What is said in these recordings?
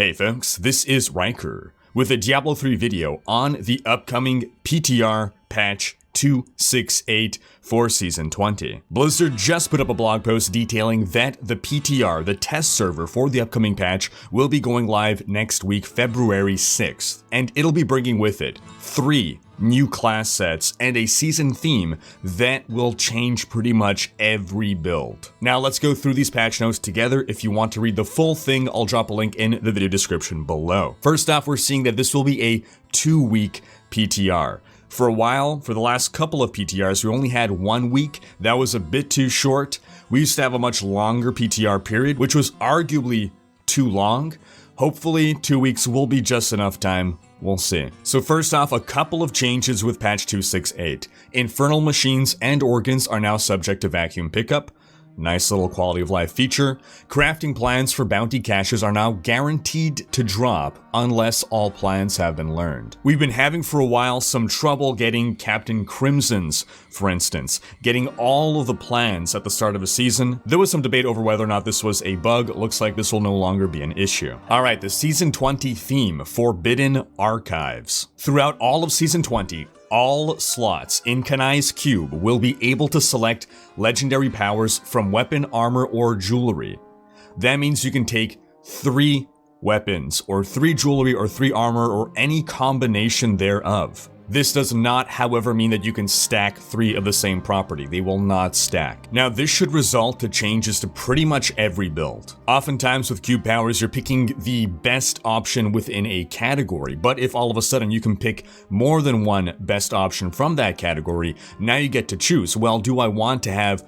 Hey folks, this is Rhykker with a Diablo 3 video on the upcoming PTR patch 2.6.8 for Season 20. Blizzard just put up a blog post detailing that the PTR, the test server for the upcoming patch, will be going live next week, February 6th, and it'll be bringing with it 3 new class sets and a season theme that will change pretty much every build. Now let's go through these patch notes together. If you want to read the full thing, I'll drop a link in the video description below. First off, we're seeing that this will be a 2-week PTR. For a while, for the last couple of PTRs, we only had 1 week. That was a bit too short. We used to have a much longer PTR period, which was arguably too long. Hopefully, 2 weeks will be just enough time. We'll see. So first off, a couple of changes with patch 2.6.8. Infernal machines and organs are now subject to vacuum pickup. Nice little quality of life feature. Crafting plans for bounty caches are now guaranteed to drop unless all plans have been learned. We've been having for a while some trouble getting Captain Crimson's, for instance, getting all of the plans at the start of a season. There was some debate over whether or not this was a bug. Looks like this will no longer be an issue. Alright, the Season 20 theme, Forbidden Archives. Throughout all of Season 20, all slots in Kanai's cube will be able to select legendary powers from weapon, armor, or jewelry. That means you can take 3 weapons, or 3 jewelry, or 3 armor, or any combination thereof. This does not, however, mean that you can stack 3 of the same property. They will not stack. Now, this should result to changes to pretty much every build. Oftentimes with cube powers, you're picking the best option within a category, but if all of a sudden you can pick more than one best option from that category, now you get to choose. Well, do I want to have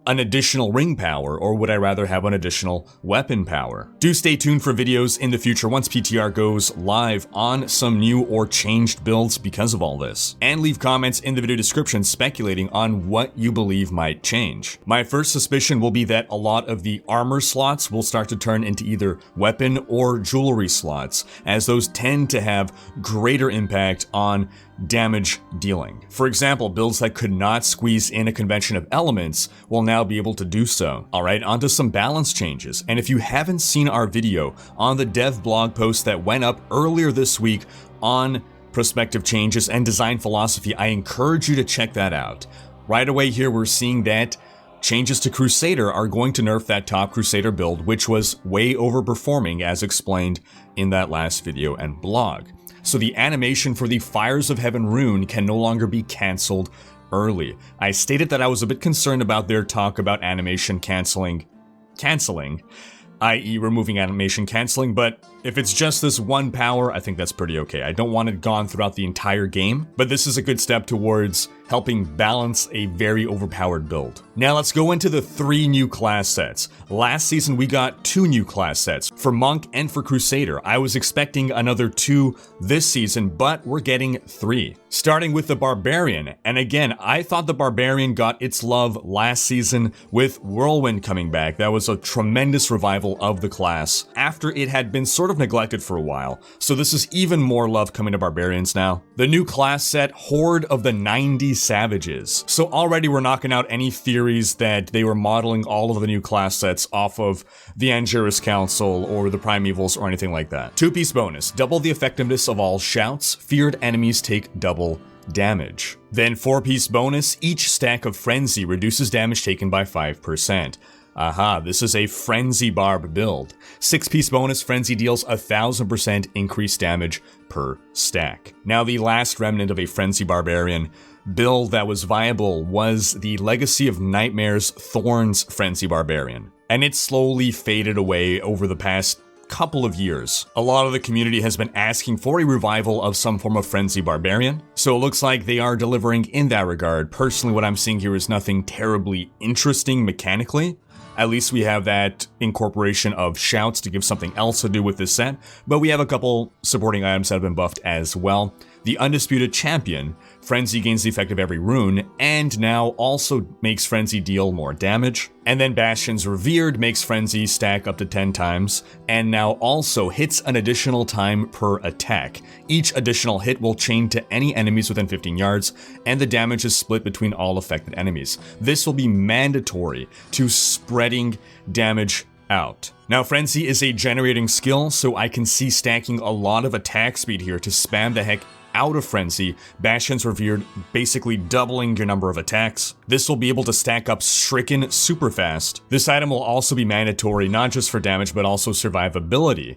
an additional ring power, or would I rather have an additional weapon power? Do stay tuned for videos in the future once PTR goes live on some new or changed builds because of all this. And leave comments in the video description speculating on what you believe might change. My first suspicion will be that a lot of the armor slots will start to turn into either weapon or jewelry slots, as those tend to have greater impact on damage dealing. For example, builds that could not squeeze in a convention of elements will now be able to do so. Alright, onto some balance changes. And if you haven't seen our video on the dev blog post that went up earlier this week on prospective changes and design philosophy, I encourage you to check that out. Right away here, we're seeing that changes to Crusader are going to nerf that top Crusader build, which was way overperforming as explained in that last video and blog. So the animation for the Fires of Heaven rune can no longer be cancelled early. I stated that I was a bit concerned about their talk about animation canceling, i.e. removing animation canceling, but if it's just this one power, I think that's pretty okay. I don't want it gone throughout the entire game, but this is a good step towards helping balance a very overpowered build. Now let's go into the 3 new class sets. Last season we got 2 new class sets, for Monk and for Crusader. I was expecting another 2 this season, but we're getting 3. Starting with the Barbarian, and again, I thought the Barbarian got its love last season with Whirlwind coming back. That was a tremendous revival of the class after it had been sort of neglected for a while, so this is even more love coming to Barbarians now. The new class set, Horde of the 90 Savages. So already we're knocking out any theories that they were modeling all of the new class sets off of the Angerus Council or the Primevals or anything like that. 2-piece bonus, double the effectiveness of all shouts, feared enemies take double damage. Then 4-piece bonus, each stack of Frenzy reduces damage taken by 5%. Aha, this is a Frenzy Barb build. 6-piece bonus, Frenzy deals 1000% increased damage per stack. Now the last remnant of a Frenzy Barbarian build that was viable was the Legacy of Nightmares Thorns Frenzy Barbarian, and it slowly faded away over the past couple of years. A lot of the community has been asking for a revival of some form of Frenzy Barbarian, so it looks like they are delivering in that regard. Personally, what I'm seeing here is nothing terribly interesting mechanically. At least we have that incorporation of shouts to give something else to do with this set, but we have a couple supporting items that have been buffed as well. The Undisputed Champion, Frenzy gains the effect of every rune, and now also makes Frenzy deal more damage. And then Bastion's Revered makes Frenzy stack up to 10 times, and now also hits an additional time per attack. Each additional hit will chain to any enemies within 15 yards, and the damage is split between all affected enemies. This will be mandatory to spreading damage out. Now, Frenzy is a generating skill, so I can see stacking a lot of attack speed here to spam the heck out of Frenzy, Bastion's Revered basically doubling your number of attacks. This will be able to stack up Stricken super fast. This item will also be mandatory not just for damage but also survivability.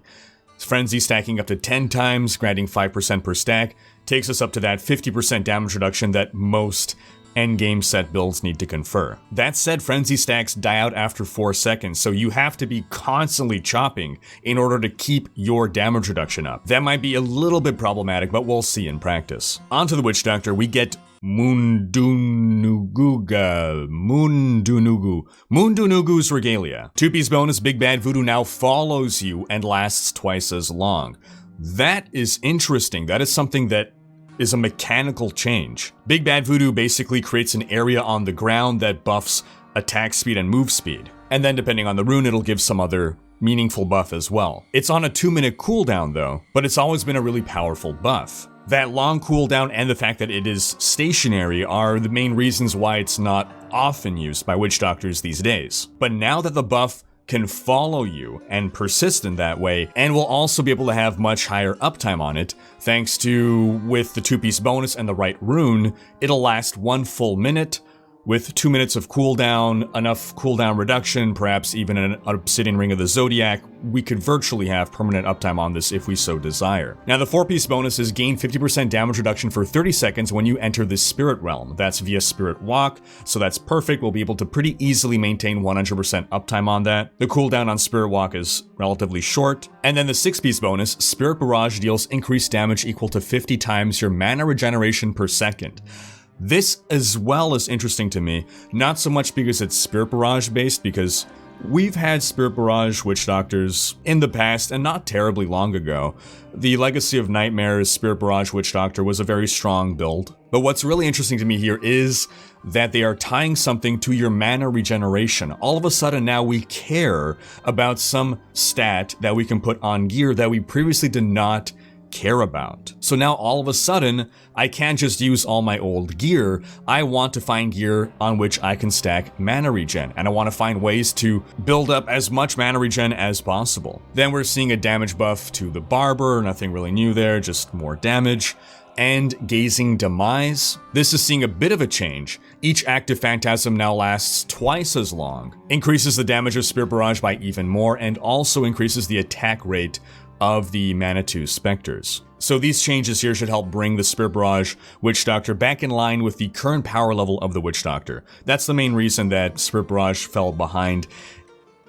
Frenzy stacking up to 10 times, granting 5% per stack, takes us up to that 50% damage reduction that most endgame set builds need to confer. That said, Frenzy stacks die out after 4 seconds, so you have to be constantly chopping in order to keep your damage reduction up. That might be a little bit problematic, but we'll see in practice. Onto the Witch Doctor, we get Mundunugu's Regalia. 2-piece bonus, Big Bad Voodoo now follows you and lasts twice as long. That is interesting. That is something that is a mechanical change. Big Bad Voodoo basically creates an area on the ground that buffs attack speed and move speed. And then depending on the rune, it'll give some other meaningful buff as well. It's on a 2-minute cooldown though, but it's always been a really powerful buff. That long cooldown and the fact that it is stationary are the main reasons why it's not often used by witch doctors these days. But now that the buff can follow you and persist in that way, and will also be able to have much higher uptime on it, thanks to, with the 2-piece bonus and the right rune, it'll last 1 full minute, with 2 minutes of cooldown, enough cooldown reduction, perhaps even an Obsidian Ring of the Zodiac. We could virtually have permanent uptime on this if we so desire. Now the 4-piece bonus is gain 50% damage reduction for 30 seconds when you enter the Spirit Realm. That's via Spirit Walk, so that's perfect. We'll be able to pretty easily maintain 100% uptime on that. The cooldown on Spirit Walk is relatively short. And then the 6-piece bonus, Spirit Barrage deals increased damage equal to 50 times your mana regeneration per second. This as well is interesting to me, not so much because it's Spirit Barrage based, because we've had Spirit Barrage Witch Doctors in the past and not terribly long ago. The Legacy of Nightmares Spirit Barrage Witch Doctor was a very strong build. But what's really interesting to me here is that they are tying something to your mana regeneration. All of a sudden now we care about some stat that we can put on gear that we previously did not care about. So now all of a sudden, I can't just use all my old gear. I want to find gear on which I can stack mana regen, and I want to find ways to build up as much mana regen as possible. Then we're seeing a damage buff to the Barber, nothing really new there, just more damage. And Gazing Demise. This is seeing a bit of a change. Each active phantasm now lasts twice as long, increases the damage of Spirit Barrage by even more, and also increases the attack rate of the Manitou Spectres. So these changes here should help bring the Spirit Barrage Witch Doctor back in line with the current power level of the Witch Doctor. That's the main reason that Spirit Barrage fell behind.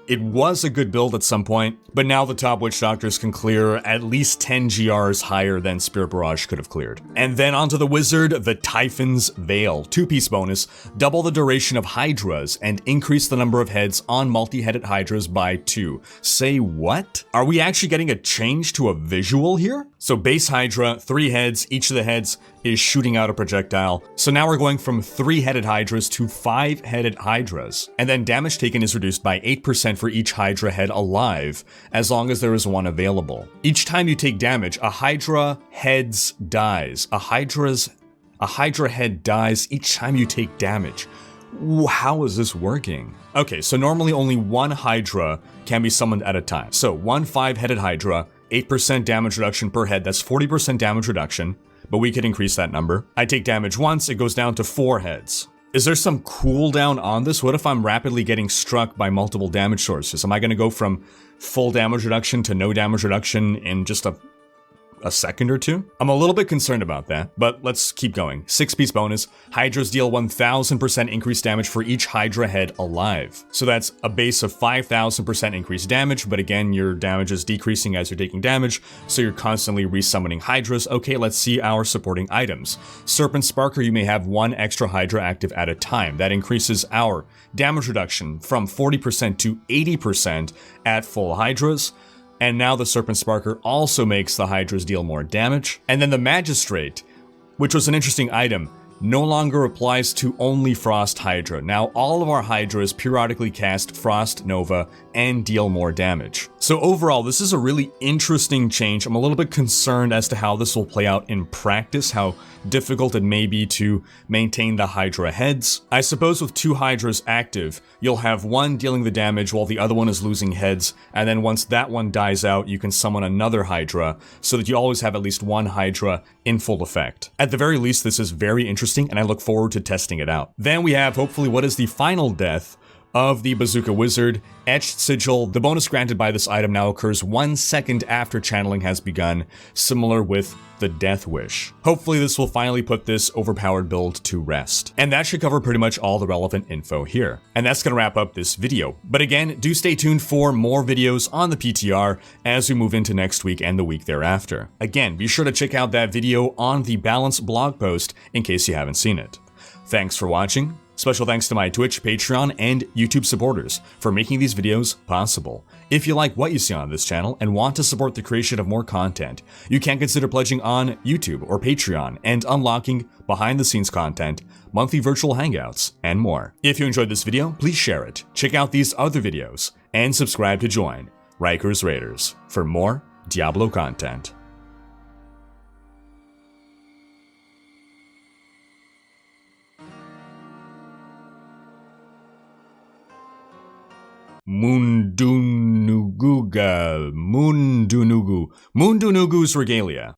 It was a good build at some point, but now the top Witch Doctors can clear at least 10 GRs higher than Spirit Barrage could have cleared. And then onto the Wizard, the Typhon's Veil. 2-piece bonus, double the duration of Hydras and increase the number of heads on multi-headed Hydras by 2. Say what? Are we actually getting a change to a visual here? So base Hydra, 3 heads, each of the heads is shooting out a projectile. So now we're going from 3-headed Hydras to 5-headed Hydras. And then damage taken is reduced by 8% for each Hydra head alive, as long as there is one available. Each time you take damage, a Hydra heads dies. A Hydra head dies each time you take damage. How is this working? Okay, so normally only 1 Hydra can be summoned at a time. So 1 5-headed Hydra, 8% damage reduction per head, that's 40% damage reduction, but we could increase that number. I take damage once, it goes down to 4 heads. Is there some cooldown on this? What if I'm rapidly getting struck by multiple damage sources? Am I gonna go from full damage reduction to no damage reduction in just a second or two? I'm a little bit concerned about that, but let's keep going. 6-piece bonus, Hydras deal 1000% increased damage for each Hydra head alive. So that's a base of 5000% increased damage, but again, your damage is decreasing as you're taking damage, so you're constantly resummoning Hydras. Okay, let's see our supporting items. Serpent Sparker, you may have 1 extra Hydra active at a time. That increases our damage reduction from 40% to 80% at full Hydras. And now the Serpent Sparker also makes the Hydras deal more damage. And then the Magistrate, which was an interesting item, no longer applies to only Frost Hydra. Now all of our Hydras periodically cast Frost Nova and deal more damage. So overall, this is a really interesting change. I'm a little bit concerned as to how this will play out in practice, how difficult it may be to maintain the Hydra heads. I suppose with 2 Hydras active, you'll have one dealing the damage while the other one is losing heads, and then once that one dies out, you can summon another Hydra, so that you always have at least 1 Hydra in full effect. At the very least, this is very interesting, and I look forward to testing it out. Then we have, hopefully, what is the final death of the Bazooka Wizard, Etched Sigil. The bonus granted by this item now occurs 1 second after channeling has begun, similar with the Death Wish. Hopefully this will finally put this overpowered build to rest. And that should cover pretty much all the relevant info here. And that's gonna wrap up this video. But again, do stay tuned for more videos on the PTR as we move into next week and the week thereafter. Again, be sure to check out that video on the Balance blog post in case you haven't seen it. Thanks for watching. Special thanks to my Twitch, Patreon, and YouTube supporters for making these videos possible. If you like what you see on this channel and want to support the creation of more content, you can consider pledging on YouTube or Patreon and unlocking behind-the-scenes content, monthly virtual hangouts, and more. If you enjoyed this video, please share it, check out these other videos, and subscribe to join Rhykker's Raiders for more Diablo content. Mundunugu's regalia.